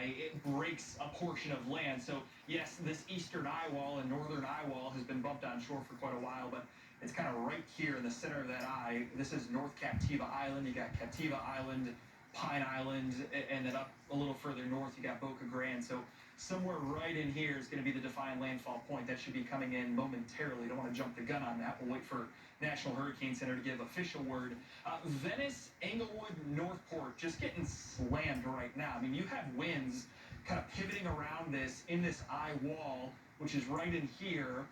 eye, it breaks a portion of land. So yes, this eastern eye wall and northern eye wall has been bumped on shore for quite a while, but it's kind of right here in the center of that eye. This is North Captiva Island. You got Captiva Island, Pine Island, and then up a little further north, you got Boca Grande. So somewhere right in here is going to be the defined landfall point. That should be coming in momentarily. Don't want to jump the gun on that. We'll wait for National Hurricane Center to give official word. Venice, Englewood, Northport just getting slammed right now. I mean, you have winds kind of pivoting around this in this eye wall, which is right in here.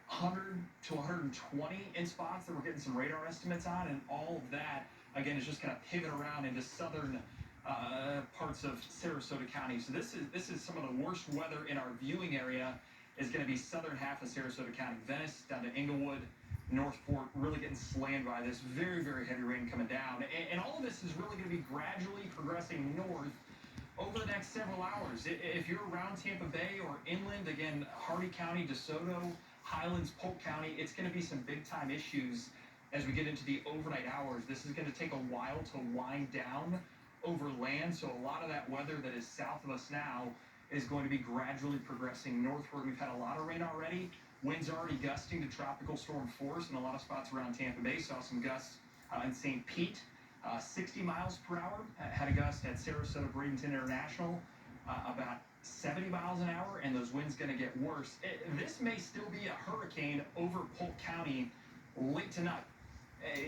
100 to 120 in spots that we're getting some radar estimates on, and all of that again is just going to pivot around into southern parts of Sarasota County. So this is some of the worst weather in our viewing area is going to be southern half of Sarasota County, Venice down to Englewood, Northport, really getting slammed by this very, very heavy rain coming down. And all of this is really going to be gradually progressing north over the next several hours. If you're around Tampa Bay or inland, again, Hardy County, DeSoto, Highlands, Polk County, it's going to be some big-time issues as we get into the overnight hours. This is going to take a while to wind down over land, so a lot of that weather that is south of us now is going to be gradually progressing northward. We've had a lot of rain already. Winds already gusting to tropical storm force in a lot of spots around Tampa Bay. Saw some gusts in St. Pete, 60 miles per hour. Had a gust at Sarasota Bradenton International, about 70 miles an hour, and those winds going to get worse. This may still be a hurricane over Polk County late tonight.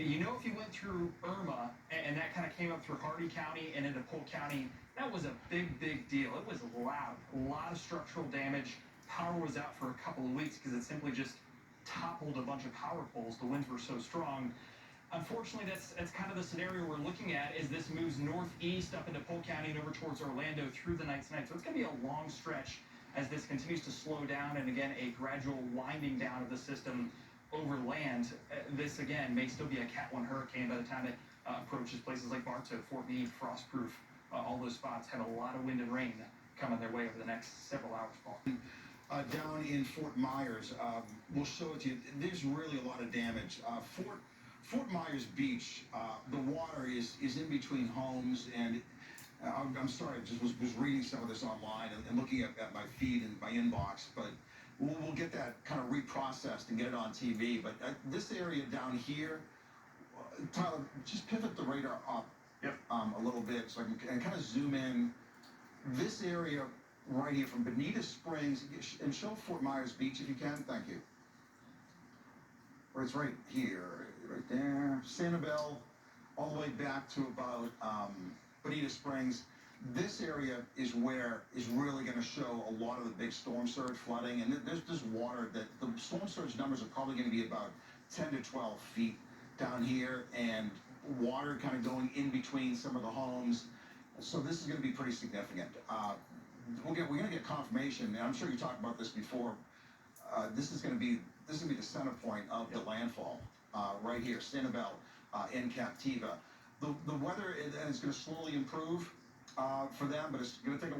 You know, if you went through Irma and that kind of came up through Hardy County and into Polk County, that was a big, big deal. It was loud, a lot of structural damage. Power was out for a couple of weeks because it simply just toppled a bunch of power poles. The winds were so strong. Unfortunately, that's kind of the scenario we're looking at as this moves northeast up into Polk County and over towards Orlando through the night tonight. So it's going to be a long stretch as this continues to slow down, and again, a gradual winding down of the system over land. This, again, may still be a Cat 1 hurricane by the time it approaches places like Bartow, Fort Meade, Frostproof. All those spots have a lot of wind and rain coming their way over the next several hours, Paul. Down in Fort Myers, we'll show it to you. There's really a lot of damage. Fort Myers Beach, the water is in between homes, and I'm sorry, I just was reading some of this online and looking at my feed and my inbox, but we'll get that kind of reprocessed and get it on TV. But this area down here, Tyler, just pivot the radar up a little bit so I can kind of zoom in. This area right here from Bonita Springs, and show Fort Myers Beach if you can. Thank you. Where it's right here, right there. Sanibel, all the way back to about Bonita Springs. This area is where is really going to show a lot of the big storm surge flooding, and there's water that the storm surge numbers are probably going to be about 10 to 12 feet down here, and water kind of going in between some of the homes. So this is going to be pretty significant. We're going to get confirmation, and I'm sure you talked about this before. This is going to be the center point of the landfall right here, Sanibel in Captiva. The weather is going to slowly improve for them, but it's going to take a